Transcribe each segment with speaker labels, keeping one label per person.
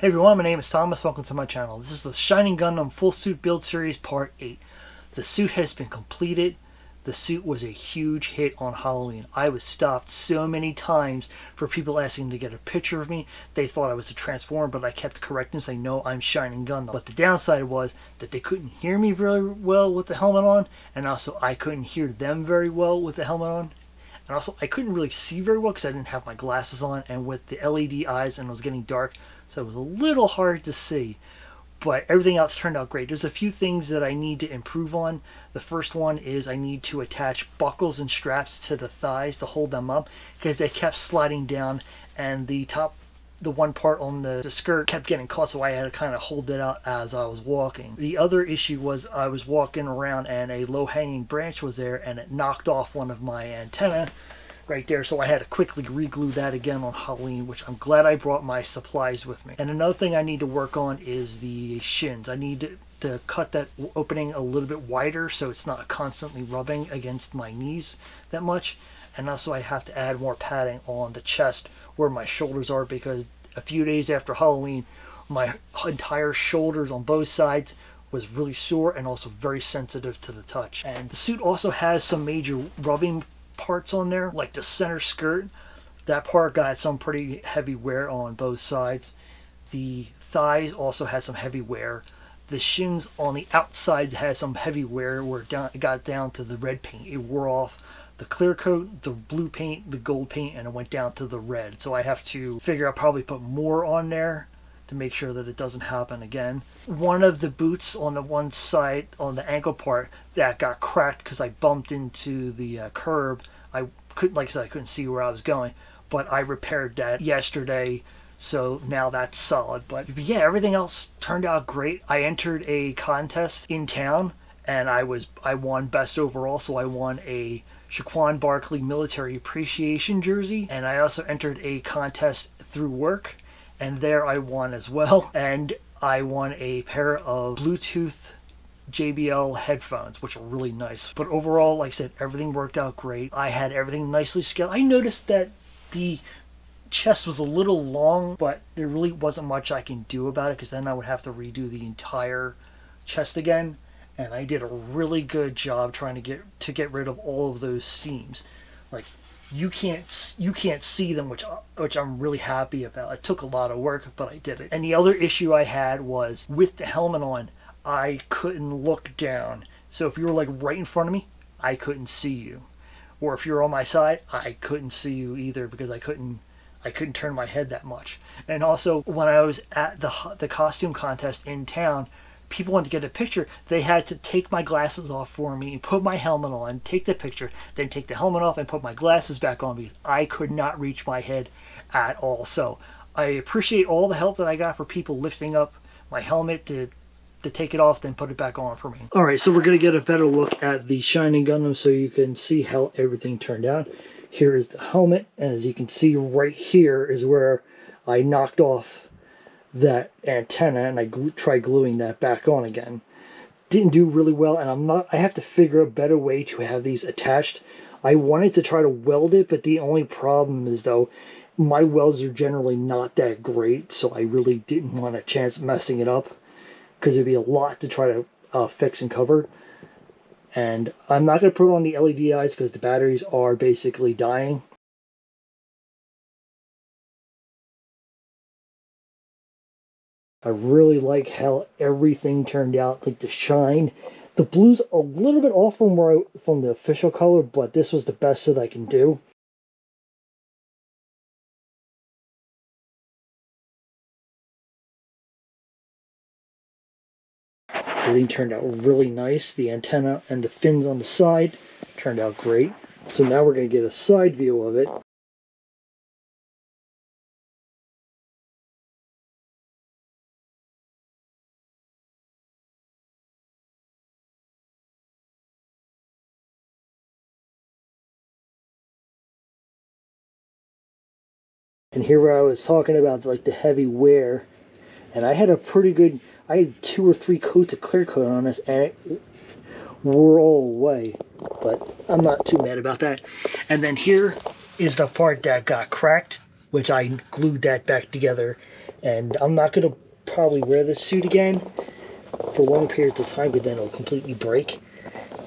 Speaker 1: Hey everyone, my name is Thomas. Welcome to my channel. This is the Shining Gundam Full Suit Build Series Part 8. The suit has been completed. The suit was a huge hit on Halloween. I was stopped so many times for people asking to get a picture of me. They thought I was a Transformer, but I kept correcting, saying, no, I'm Shining Gundam. But the downside was that they couldn't hear me very well with the helmet on, and also I couldn't hear them very well with the helmet on. And also, I couldn't really see very well because I didn't have my glasses on, and with the LED eyes, and it was getting dark, so it was a little hard to see. But everything else turned out great. There's a few things that I need to improve on. The first one is I need to attach buckles and straps to the thighs to hold them up, because they kept sliding down, and the one part on the skirt kept getting caught, so I had to kind of hold it out as I was walking. The other issue was I was walking around and a low-hanging branch was there, and it knocked off one of my antenna right there, so I had to quickly re-glue that again on Halloween, which I'm glad I brought my supplies with me. And another thing I need to work on is the shins. I need to cut that opening a little bit wider so it's not constantly rubbing against my knees that much. And also I have to add more padding on the chest where my shoulders are, because a few days after Halloween, my entire shoulders on both sides was really sore and also very sensitive to the touch. And the suit also has some major rubbing parts on there, like the center skirt. That part got some pretty heavy wear on both sides. The thighs also had some heavy wear. The shins on the outside had some heavy wear where it got down to the red paint. It wore off the clear coat, the blue paint, the gold paint, and it went down to the red. So I have to figure out, probably put more on there to make sure that it doesn't happen again. One of the boots on the one side, on the ankle part, that got cracked because I bumped into the curb. I couldn't, like I said, I couldn't see where I was going, but I repaired that yesterday, so now that's solid. But yeah, everything else turned out great. I entered a contest in town, and I won best overall, so I won a Shaquan Barkley Military Appreciation jersey, and I also entered a contest through work, and there I won as well. And I won a pair of Bluetooth JBL headphones, which are really nice. But overall, like I said, everything worked out great. I had everything nicely scaled. I noticed that the chest was a little long, but there really wasn't much I can do about it, because then I would have to redo the entire chest again. And I did a really good job trying to get rid of all of those seams. Like, you can't see them, which I'm really happy about. It took a lot of work, but I did it. And the other issue I had was with the helmet on, I couldn't look down. So if you were like right in front of me, I couldn't see you. Or if you were on my side, I couldn't see you either, because I couldn't turn my head that much. And also, when I was at the costume contest in town, people wanted to get a picture. They had to take my glasses off for me, put my helmet on, take the picture, then take the helmet off and put my glasses back on, because I could not reach my head at all. So I appreciate all the help that I got for people lifting up my helmet to take it off, then put it back on for me. Alright, so we're going to get a better look at the Shining Gundam so you can see how everything turned out. Here is the helmet, and as you can see right here is where I knocked off that antenna, and I tried gluing that back on again. Didn't do really well, and I have to figure a better way to have these attached. I wanted to try to weld it, but the only problem is, though, my welds are generally not that great, so I really didn't want a chance messing it up, because it'd be a lot to try to fix and cover. And I'm not going to put on the LED eyes because the batteries are basically dying. I really like how everything turned out, like the shine. The blue's a little bit off from the official color, but this was the best that I can do. Everything turned out really nice. The antenna and the fins on the side turned out great. So now we're going to get a side view of it. And here where I was talking about like the heavy wear, and I had I had 2 or 3 coats of clear coat on this, and it wore all away, but I'm not too mad about that. And then here is the part that got cracked, which I glued that back together, And I'm not going to probably wear this suit again for long periods of time, because then it'll completely break.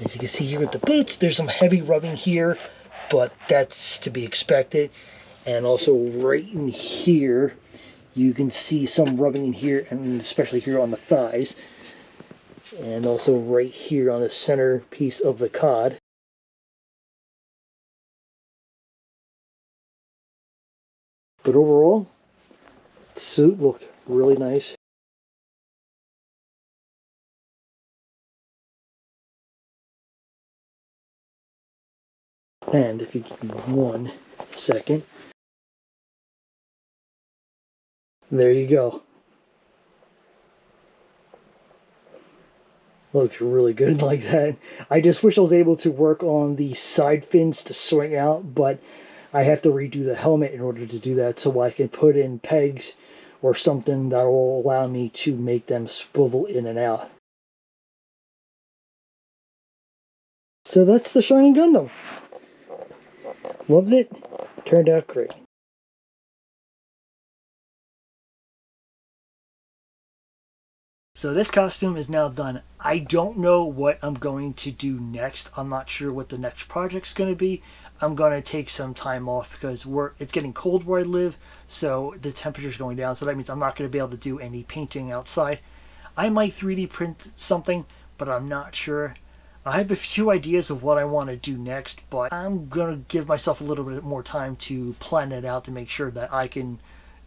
Speaker 1: As you can see here with the boots, there's some heavy rubbing here, but that's to be expected. And also right in here, you can see some rubbing in here, and especially here on the thighs. And also right here on the center piece of the cod. But overall, the suit looked really nice. And if you give me 1 second, there you go. Looks really good like that. I just wish I was able to work on the side fins to swing out, but I have to redo the helmet in order to do that, so I can put in pegs or something that will allow me to make them swivel in and out. So that's the Shining Gundam. Loved it. Turned out great. So this costume is now done. I don't know what I'm going to do next. I'm not sure what the next project's going to be. I'm going to take some time off because it's getting cold where I live, so the temperature's going down, so that means I'm not going to be able to do any painting outside. I might 3D print something, but I'm not sure. I have a few ideas of what I want to do next, but I'm going to give myself a little bit more time to plan it out to make sure that I can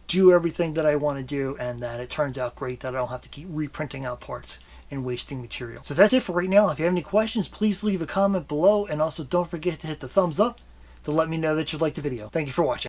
Speaker 1: do everything that I want to do and that it turns out great, that I don't have to keep reprinting out parts and wasting material. So that's it for right now. If you have any questions, please leave a comment below, and also don't forget to hit the thumbs up to let me know that you liked the video. Thank you for watching.